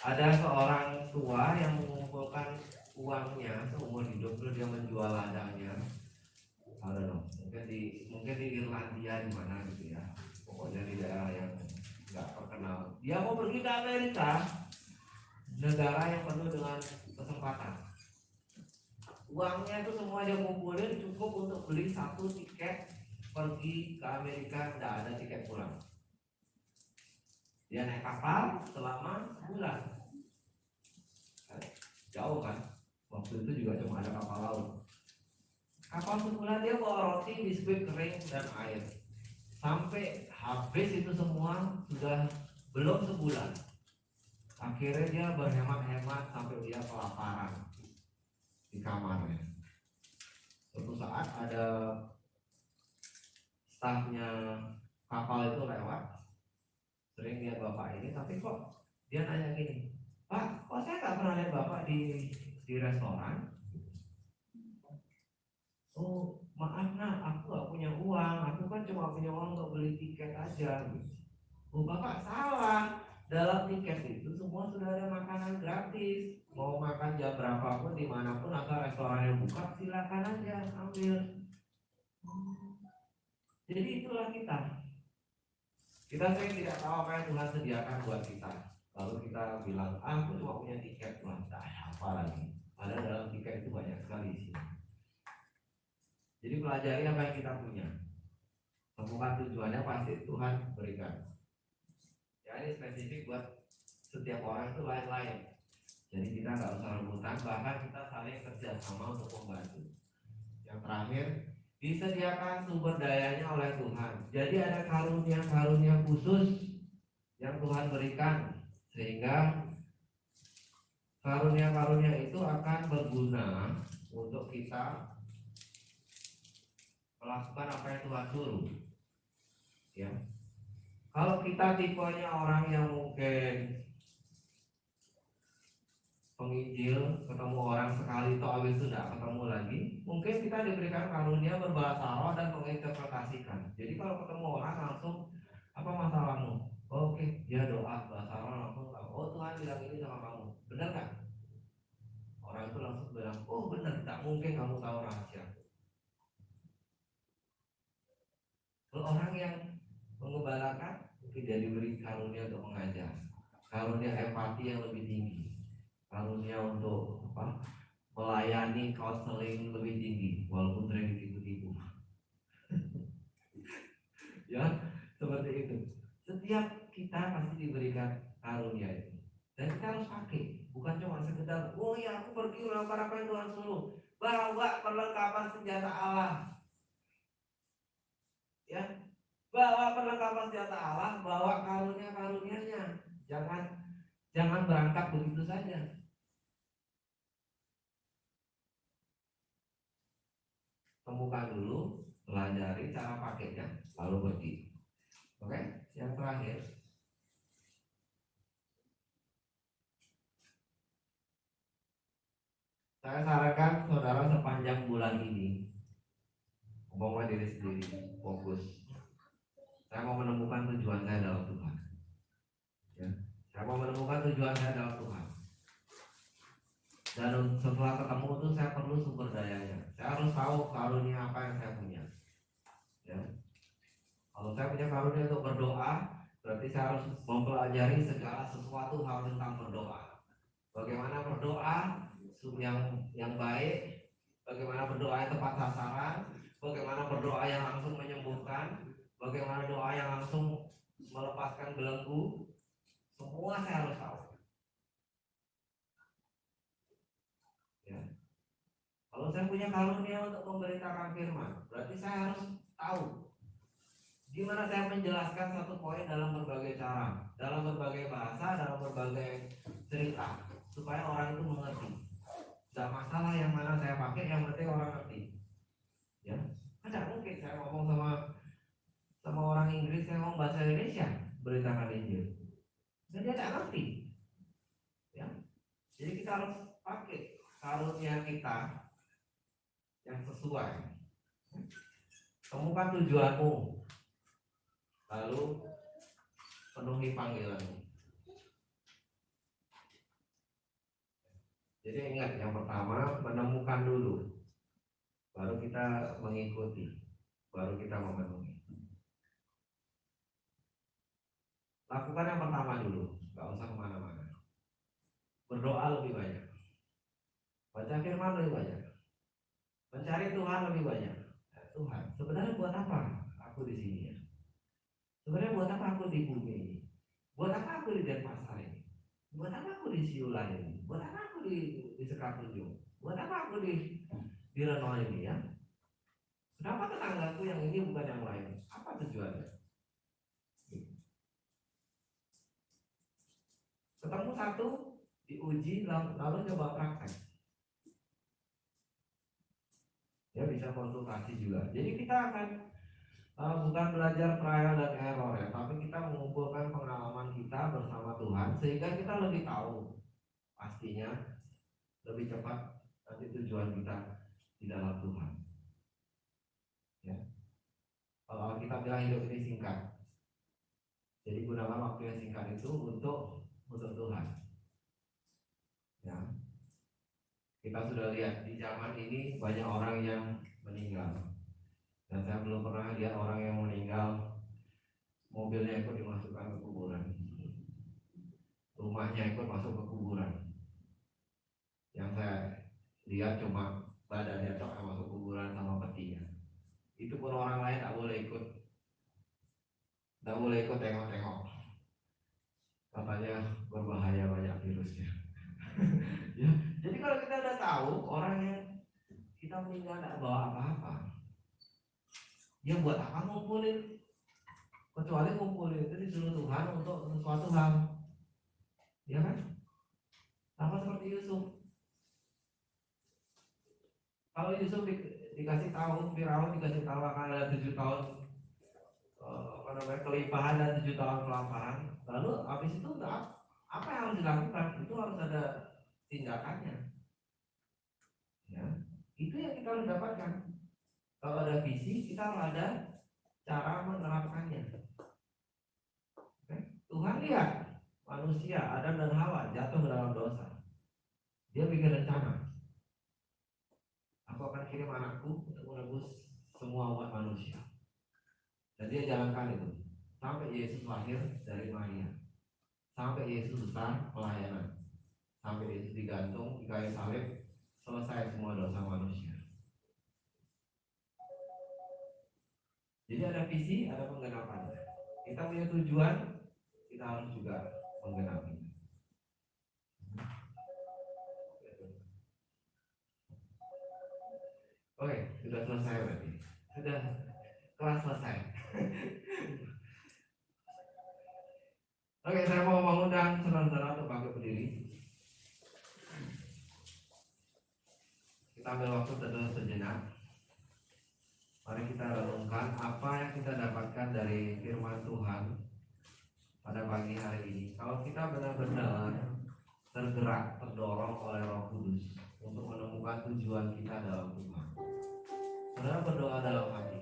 ada seorang tua yang mengumpulkan uangnya seumur hidup, terus dia menjual ladangnya. Mungkin di Irlandia di mana gitu ya, pokoknya di daerah yang nggak terkenal. Dia mau pergi ke Amerika, negara yang penuh dengan kesempatan. Uangnya itu semua dia kumpulin cukup untuk beli 1 tiket pergi ke Amerika, tidak ada tiket pulang. Dia naik kapal selama sebulan. Jauh kan? Waktu itu juga cuma ada kapal laut. Kapal sebulan dia bawa roti, biskuit kering dan air. Sampai habis itu semua sudah belum sebulan. Akhirnya dia berhemat-hemat sampai dia kelaparan di kamarnya. Suatu saat ada stafnya kapal itu lewat, sering lihat bapak ini, tapi kok dia nanya gini, Pak, kok saya nggak pernah lihat bapak di restoran? Oh maaf nak, aku gak punya uang, aku kan cuma punya uang untuk beli tiket aja. Oh bapak salah, dalam tiket itu semua sudah ada makanan gratis. Mau makan jam berapapun dimanapun asal restoran yang buka silakan aja ambil. Jadi itulah kita. Kita sering tidak tahu apa yang Tuhan sediakan buat kita. Lalu kita bilang, aku cuma punya tiket, apa lagi? Padahal dalam tiket itu banyak sekali isinya. Jadi pelajari apa yang kita punya. Temukan tujuannya, pasti Tuhan berikan. Ya ini spesifik buat setiap orang itu lain-lain. Jadi kita nggak usah rebutan, bahkan kita saling kerjasama untuk membantu. Yang terakhir, disediakan sumber dayanya oleh Tuhan. Jadi ada karunia-karunia khusus yang Tuhan berikan, sehingga karunia-karunia itu akan berguna untuk kita melakukan apa yang Tuhan suruh. Ya. Kalau kita tipenya orang yang mungkin penginjil, ketemu orang sekali itu habis itu tidak ketemu lagi, mungkin kita diberikan karunia berbahasa roh dan menginterpretasikan. Jadi kalau ketemu orang langsung, apa masalahmu? Oh, oke, dia doa bahasa roh langsung tahu. Oh, Tuhan bilang ini sama kamu, benar nggak? Orang itu langsung bilang, oh benar, tidak mungkin kamu tahu rahasia. Kalau orang yang mengembalakan, mungkin dia diberi karunia untuk mengajar, karunia empati yang lebih tinggi, karunia untuk apa? Melayani counseling lebih tinggi, walaupun sering ditipu-tipu. Ya, seperti itu. Setiap kita pasti diberikan karunia itu, dan kita harus pakai, bukan cuma sekedar, oh ya aku pergi melakukan apa yang Tuhan suruh, bawa perlengkapan senjata Allah, ya, bawa perlengkapan senjata Allah, bawa karunia-karunianya, jangan berangkat begitu saja. Temukan dulu, pelajari cara pakainya, lalu pergi. Oke, yang terakhir, saya sarankan saudara sepanjang bulan ini membawa diri sendiri, fokus. Saya mau menemukan tujuan saya dalam Tuhan. Ya, saya mau menemukan tujuan saya dalam Tuhan. Dan setelah ketemu itu saya perlu sumber dayanya. Saya harus tahu karunia apa yang saya punya. Ya. Kalau saya punya karunia untuk berdoa, berarti saya harus mempelajari segala sesuatu hal tentang berdoa. Bagaimana berdoa yang baik, bagaimana berdoa yang tepat sasaran, bagaimana berdoa yang langsung menyembuhkan, bagaimana doa yang langsung melepaskan belenggu. Semua saya harus tahu. Ya. Kalau saya punya karunia untuk memberitakan firman, berarti saya harus tahu gimana saya menjelaskan satu poin dalam berbagai cara, dalam berbagai bahasa, dalam berbagai cerita, supaya orang itu mengerti. Tidak masalah yang mana saya pakai, yang penting orang ngerti. Ya, tidak mungkin saya ngomong sama orang Inggris, saya ngomong bahasa Indonesia, beritakan Injil, dan dia tidak ngerti. Ya, jadi kita harus pakai karunia kita yang sesuai. Temukan tujuanmu, lalu penuhi panggilanmu. Jadi ingat, yang pertama menemukan dulu, baru kita mengikuti, baru kita memenuhi. Lakukan yang pertama dulu, nggak usah kemana-mana. Berdoa lebih banyak, baca firman lebih banyak, mencari Tuhan lebih banyak. Tuhan, sebenarnya buat apa aku di sini ya? Sebenarnya buat apa aku di bumi ini? Buat apa aku di Denpasar ini? Buat apa aku di Siulan ini? Buat apa aku di Sekartunjung? Buat apa aku di Reno ini ya? Kenapa tetanggaku yang ini bukan yang lain? Apa tujuannya? Ketemu satu, diuji, lalu coba praktek. Ya, bisa konsultasi juga. Jadi kita akan bukan belajar trial dan error ya, tapi kita mengumpulkan pengalaman kita bersama Tuhan sehingga kita lebih tahu pastinya lebih cepat nanti tujuan kita di dalam Tuhan. Ya. Kalau kita bilang hidup ini singkat, jadi gunakan waktu yang singkat itu untuk Tuhan. Ya. Kita sudah lihat di zaman ini banyak orang yang meninggal, dan saya belum pernah lihat orang yang meninggal mobilnya ikut dimasukkan ke kuburan, rumahnya ikut masuk ke kuburan. Yang saya lihat cuma badannya tok yang masuk kuburan sama petinya. Itu pun orang lain tak boleh ikut, tengok-tengok. Katanya berbahaya, banyak virusnya. Ya, jadi kalau kita udah tahu orang yang kita meninggal tidak bawa apa-apa, ya buat apa ngumpulin? Kecuali ngumpulin itu disuruh Tuhan untuk sesuatu hal, ya kan? Sama seperti Yusuf. Kalau Yusuf dikasih tahu, Firaun dikasih tahu akan ada 7 tahun kelimpahan dan 7 tahun kelaparan. Lalu habis itu apa yang harus dilakukan? Itu harus ada tindakannya. Ya, itu yang kita harus dapatkan. Kalau ada visi, kita harus ada cara menerapkannya. Tuhan lihat manusia Adam dan Hawa jatuh ke dalam dosa. Dia bikin rencana. Aku akan kirim anakku untuk menebus semua umat manusia. Dan dia jalankan itu sampai Yesus lahir dari Maria, sampai Yesus besar pelayanan, sampai Yesus digantung di kayu salib, selesai semua dosa manusia. Jadi ada visi, ada penggenapannya. Kita punya tujuan, kita harus juga menggenapinya. Oke, sudah selesai berarti. Sudah kelas selesai. Oke, saya mau mengundang saudara-saudara untuk bangkit berdiri. Kita ambil waktu teduh sejenak. Mari kita renungkan apa yang kita dapatkan dari firman Tuhan pada pagi hari ini. Kalau kita benar-benar tergerak, terdorong oleh Roh Kudus untuk menemukan tujuan kita dalam Tuhan, saudara berdoa dalam hati.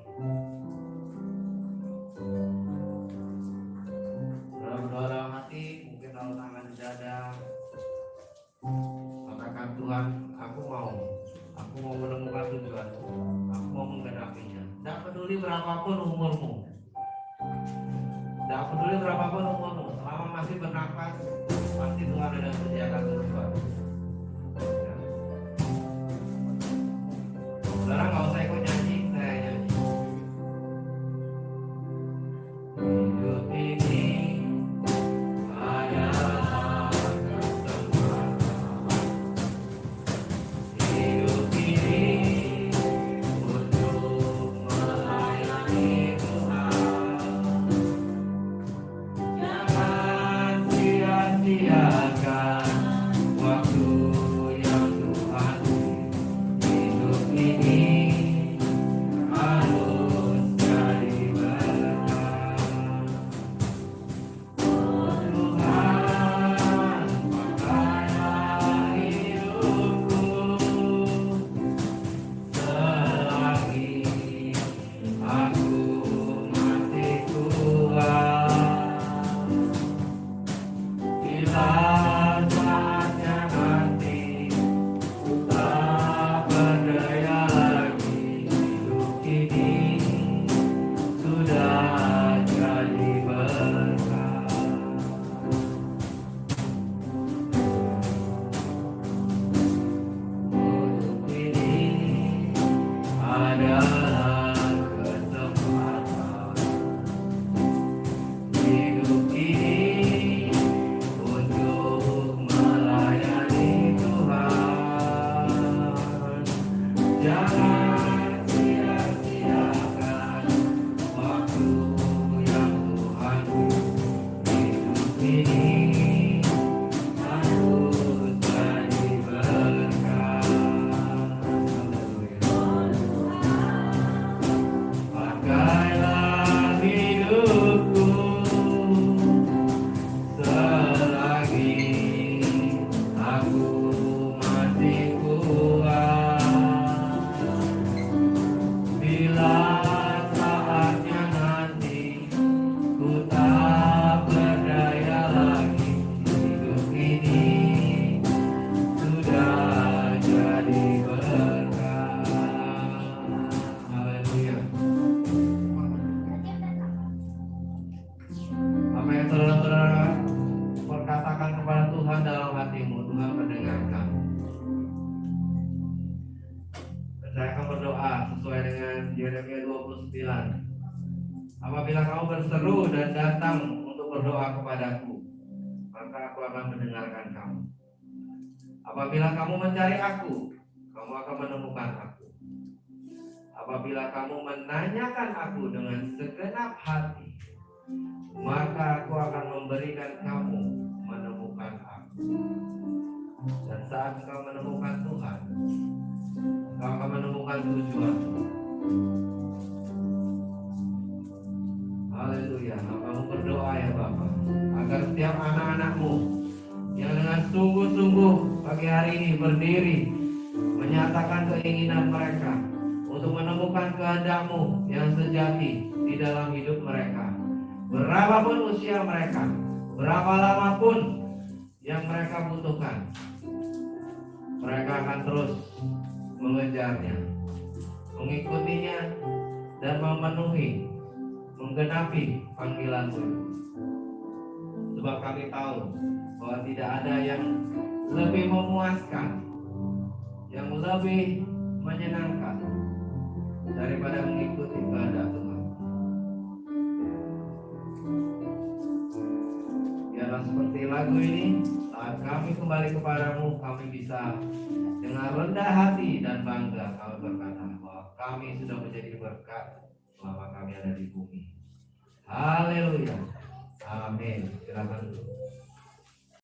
Saudara berdoa dalam hati, mungkin taruh tangan di dada, katakan, Tuhan, aku mau menemukan tujuanku, aku mau menggenapinya. Tidak peduli berapapun umurmu, tidak peduli berapapun umurmu, selama masih bernafas, pasti Tuhan ada sediakan sesuatu. Ya. Saudara nggak usah ikut nyanyi, saya nyanyi. Hidup ini adalah kesempatan. Hidup ini untuk melayani Tuhan. Jangan sia-siakan waktu yang Tuhan beri. Hidup ini harus jadi berkah. Oh Tuhan, pakailah hidupku selagi aku masih kuat. Bila saatnya nanti ku tak berdaya lagi, hidup ini sudah jadi berkah. Hidup ini adalah kesempatan. Hidup ini untuk melayani Tuhan. Jangan sia-siakan waktu yang Tuhan beri. Hidup ini harus jadi berkah. Pakailah hidupku selagi aku masih kuat. Bila saatnya nanti ku tak berdaya lagi, hidup ini sudah jadi berkah. Haleluya. Apa yang saudara-saudara perkatakan kepada Tuhan dalam hatimu, Tuhan mendengarkan. Saya akan berdoa sesuai dengan Yeremia 29. Apabila kamu berseru dan datang untuk berdoa kepadaku, maka aku akan mendengarkan kamu. Apabila kamu mencari aku, kamu akan menemukan aku. Apabila kamu menanyakan aku dengan segenap hati, maka aku akan memberikan kamu menemukan aku. Dan saat engkau menemukan Tuhan, engkau akan menemukan tujuan. setiap anak-anakmu yang dengan sungguh-sungguh pagi hari ini berdiri menyatakan keinginan mereka untuk menemukan kehendak-Mu yang sejati di dalam hidup mereka. Berapapun usia mereka, berapa lama pun yang mereka butuhkan, mereka akan terus mengejarnya, mengikutinya, dan memenuhi, menggenapi panggilan-Mu. Sebab kami tahu bahwa tidak ada yang lebih memuaskan, yang lebih menyenangkan daripada mengikuti kehendak Tuhan. Biarlah seperti lagu ini, saat kami kembali kepadamu, kami bisa dengan rendah hati dan bangga kami berkata bahwa kami sudah menjadi berkat selama kami ada di bumi. Haleluya. Amin. Silakan dulu.